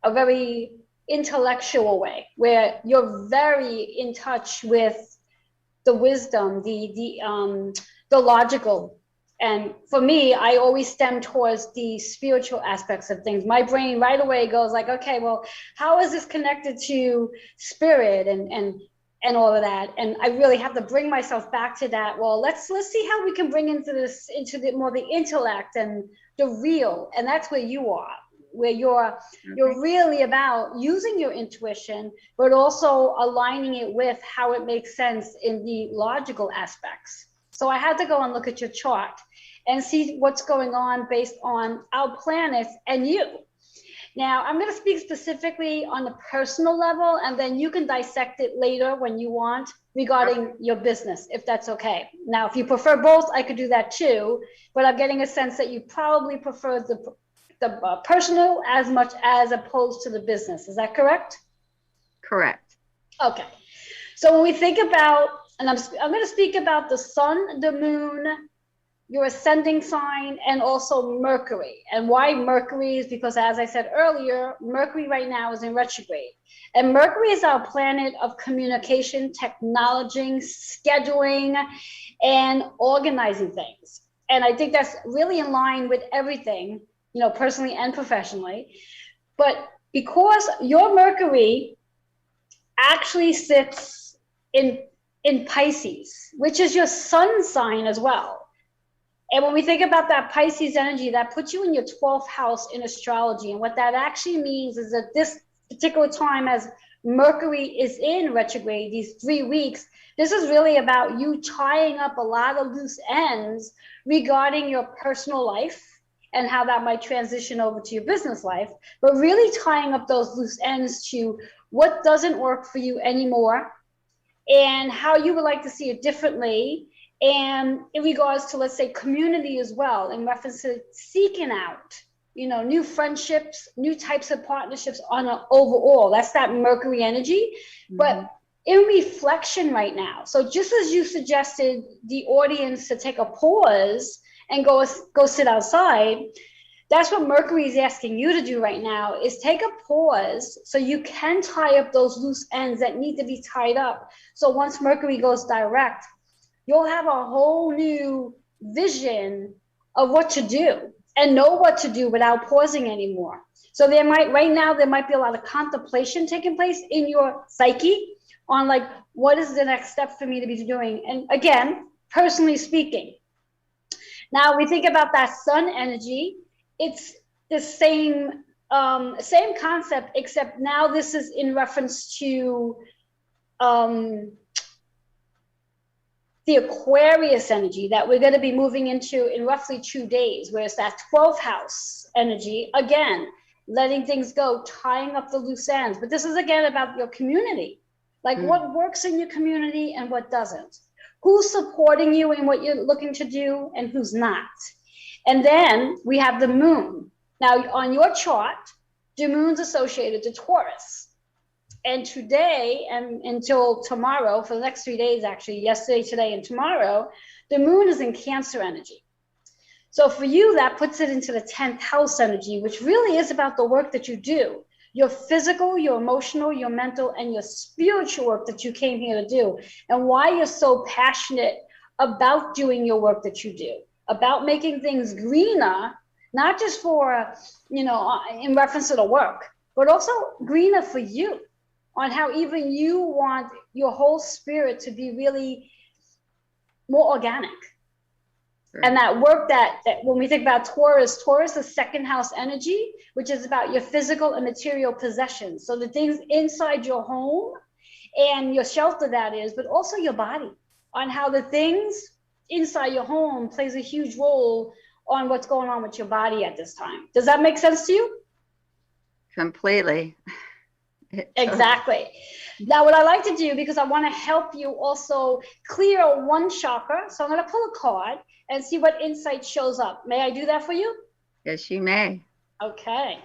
a very intellectual way, where you're very in touch with the wisdom, the logical. And for me, I always stem towards the spiritual aspects of things. My brain right away goes like, okay, well, how is this connected to spirit and all of that? And I really have to bring myself back to that. Well, let's see how we can bring into the more the intellect and the real. And that's where you are, where you're really about using your intuition, but also aligning it with how it makes sense in the logical aspects. So I had to go and look at your chart and see what's going on based on our planets and you. Now, I'm going to speak specifically on the personal level, and then you can dissect it later when you want regarding your business, if that's okay. Now, if you prefer both, I could do that too, but I'm getting a sense that you probably prefer the personal as much as opposed to the business. Is that correct? Correct. Okay. So when we think about, and I'm going to speak about the sun, the moon, your ascending sign, and also Mercury. And why Mercury is because, as I said earlier, Mercury right now is in retrograde. And Mercury is our planet of communication, technology, scheduling, and organizing things. And I think that's really in line with everything, you know, personally and professionally. But because your Mercury actually sits in Pisces, which is your sun sign as well. And when we think about that Pisces energy, that puts you in your 12th house in astrology. And what that actually means is that this particular time, as Mercury is in retrograde, these 3 weeks, this is really about you tying up a lot of loose ends regarding your personal life and how that might transition over to your business life, but really tying up those loose ends to what doesn't work for you anymore and how you would like to see it differently. And in regards to, let's say, community as well, in reference to seeking out, you know, new friendships, new types of partnerships on an overall, that's that Mercury energy. Mm-hmm. But in reflection right now, so just as you suggested the audience to take a pause and go sit outside, that's what Mercury is asking you to do right now, is take a pause so you can tie up those loose ends that need to be tied up. So once Mercury goes direct, you'll have a whole new vision of what to do and know what to do without pausing anymore. So right now there might be a lot of contemplation taking place in your psyche on like, what is the next step for me to be doing? And again, personally speaking, now we think about that sun energy, it's the same concept, except now this is in reference to the Aquarius energy that we're going to be moving into in roughly 2 days, where it's that 12th house energy, again, letting things go, tying up the loose ends. But this is again about your community, like what works in your community and what doesn't, who's supporting you in what you're looking to do and who's not. And then we have the moon. Now on your chart, the moon's associated to Taurus. And today and until tomorrow, for the next 3 days, actually, yesterday, today, and tomorrow, the moon is in Cancer energy. So for you, that puts it into the 10th house energy, which really is about the work that you do, your physical, your emotional, your mental, and your spiritual work that you came here to do, and why you're so passionate about doing your work that you do, about making things greener, not just for, you know, in reference to the work, but also greener for you, on how even you want your whole spirit to be really more organic. Right. And that work that when we think about Taurus is second house energy, which is about your physical and material possessions. So the things inside your home and your shelter, that is, but also your body, on how the things inside your home plays a huge role on what's going on with your body at this time. Does that make sense to you? Completely. Exactly. Now, what I like to do, because I want to help you also clear one chakra, so I'm going to pull a card and see what insight shows up. May I do that for you? Yes, you may. Okay.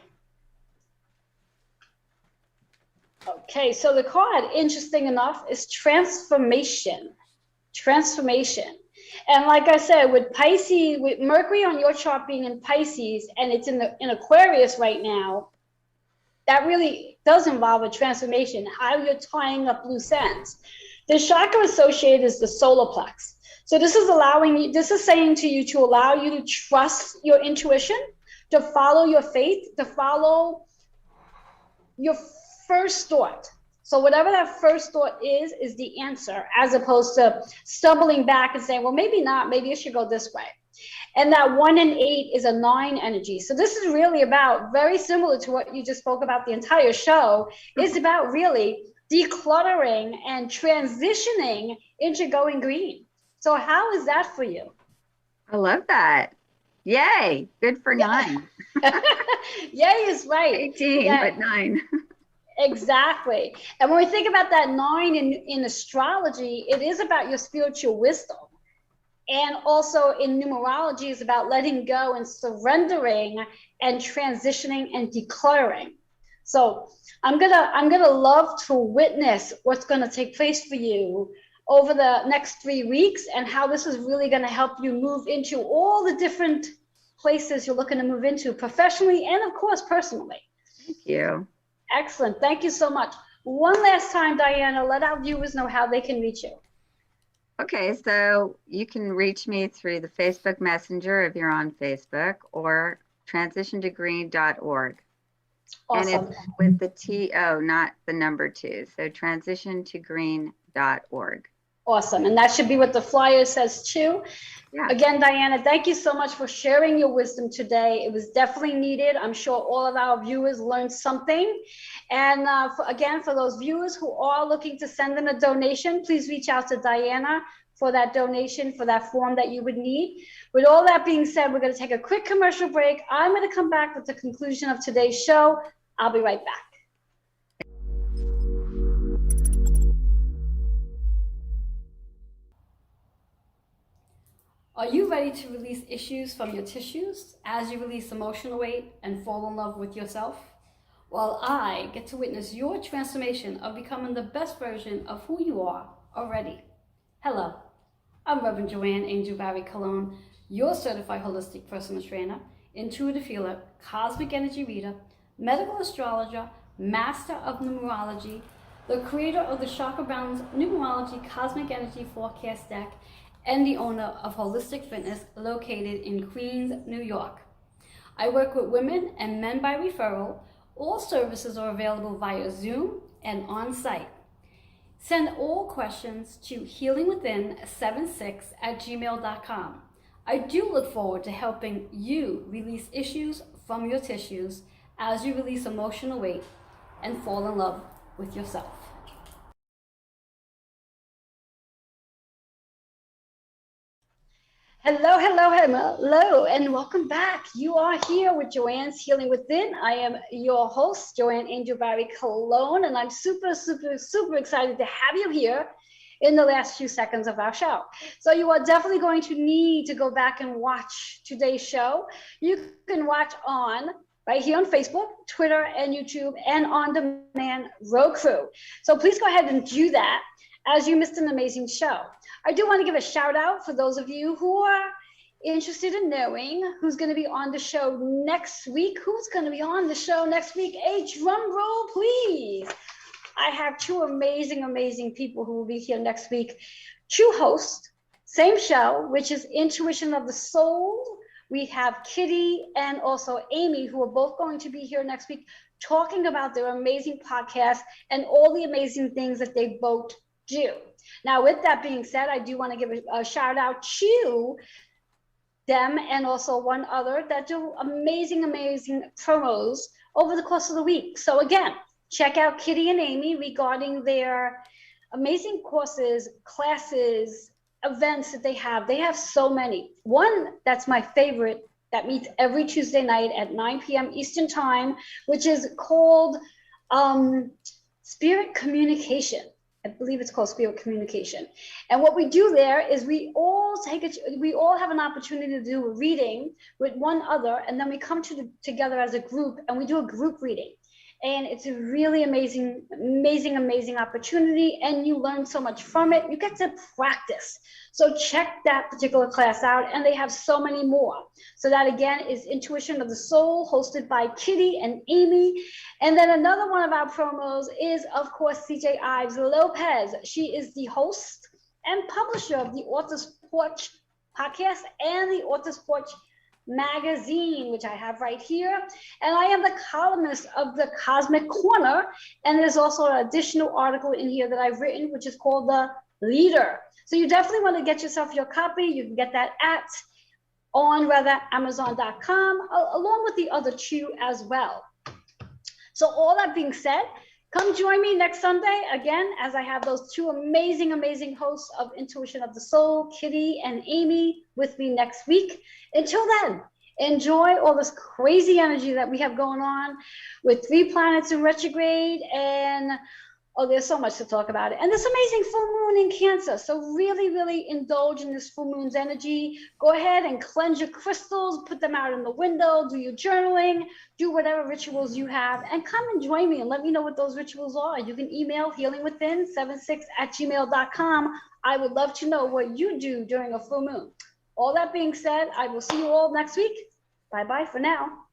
Okay, so the card, interesting enough, is transformation. Transformation. And like I said, with Pisces, with Mercury on your chart being in Pisces, and it's in Aquarius right now, that really does involve a transformation, how you're tying up loose ends. The chakra associated is the solar plex. So this is saying to you to allow you to trust your intuition, to follow your faith, to follow your first thought. So whatever that first thought is the answer, as opposed to stumbling back and saying, well, maybe not, maybe it should go this way. And that 1 and 8 is a 9 energy. So this is really about, very similar to what you just spoke about the entire show, is about really decluttering and transitioning into going green. So how is that for you? I love that. Yay. Good for 9. Yay is right. 18, yeah. But 9. Exactly. And when we think about that 9 in astrology, it is about your spiritual wisdom. And also in numerology is about letting go and surrendering and transitioning and decluttering. So I'm gonna love to witness what's gonna take place for you over the next 3 weeks and how this is really going to help you move into all the different places you're looking to move into professionally and, of course, personally. Thank you. Excellent. Thank you so much. One last time, Diana, let our viewers know how they can reach you. Okay, so you can reach me through the Facebook Messenger if you're on Facebook, or transitiontogreen.org. Awesome. And it's with the TO, not the number 2. So transitiontogreen.org. Awesome. And that should be what the flyer says too. Yeah. Again, Diana, thank you so much for sharing your wisdom today. It was definitely needed. I'm sure all of our viewers learned something. And again, for those viewers who are looking to send in a donation, please reach out to Diana for that donation, for that form that you would need. With all that being said, we're going to take a quick commercial break. I'm going to come back with the conclusion of today's show. I'll be right back. Are you ready to release issues from your tissues as you release emotional weight and fall in love with yourself? Well, I get to witness your transformation of becoming the best version of who you are already. Hello, I'm Reverend Joanne Angel Barry Cologne, your certified holistic personal trainer, intuitive healer, cosmic energy reader, medical astrologer, master of numerology, the creator of the Chakra Balance Numerology Cosmic Energy Forecast Deck, and the owner of Holistic Fitness located in Queens, New York. I work with women and men by referral. All services are available via Zoom and on-site. Send all questions to healingwithin76@gmail.com. I do look forward to helping you release issues from your tissues as you release emotional weight and fall in love with yourself. Hello, hello, hello, and welcome back. You are here with Joanne's Healing Within. I am your host, Joanne Angel Barry Cologne, and I'm super, super, super excited to have you here in the last few seconds of our show. So you are definitely going to need to go back and watch today's show. You can watch right here on Facebook, Twitter, and YouTube, and on demand Roku. So please go ahead and do that as you missed an amazing show. I do want to give a shout out for those of you who are interested in knowing who's going to be on the show next week. Who's going to be on the show next week? A drum roll, please. I have 2 amazing, amazing people who will be here next week. 2 hosts, same show, which is Intuition of the Soul. We have Kitty and also Amy, who are both going to be here next week talking about their amazing podcast and all the amazing things that they both do. Now, with that being said, I do want to give a shout out to them and also one other that do amazing, amazing promos over the course of the week. So again, check out Kitty and Amy regarding their amazing courses, classes, events that they have. They have so many. One that's my favorite that meets every Tuesday night at 9 p.m. Eastern Time, which is called Spirit Communication. I believe it's called Spirit Communication. And what we do there is we all have an opportunity to do a reading with one other, and then we come together as a group and we do a group reading. And it's a really amazing, amazing, amazing opportunity, and you learn so much from it. You get to practice. So check that particular class out, and they have so many more. So that again is Intuition of the Soul, hosted by Kitty and Amy. And then another one of our promos is, of course, CJ Ives Lopez. She is the host and publisher of the Author's Porch podcast and the Author's Porch magazine, which I have right here. And I am the columnist of the Cosmic Corner. And there's also an additional article in here that I've written, which is called The Leader. So you definitely want to get yourself your copy. You can get that at Amazon.com, along with the other 2 as well. So all that being said, come join me next Sunday, again, as I have those 2 amazing, amazing hosts of Intuition of the Soul, Kitty and Amy, with me next week. Until then, enjoy all this crazy energy that we have going on with 3 planets in retrograde and Oh, there's so much to talk about it. And this amazing full moon in Cancer. So really, really indulge in this full moon's energy. Go ahead and cleanse your crystals, put them out in the window, do your journaling, do whatever rituals you have, and come and join me and let me know what those rituals are. You can email healingwithin76@gmail.com. I would love to know what you do during a full moon. All that being said, I will see you all next week. Bye-bye for now.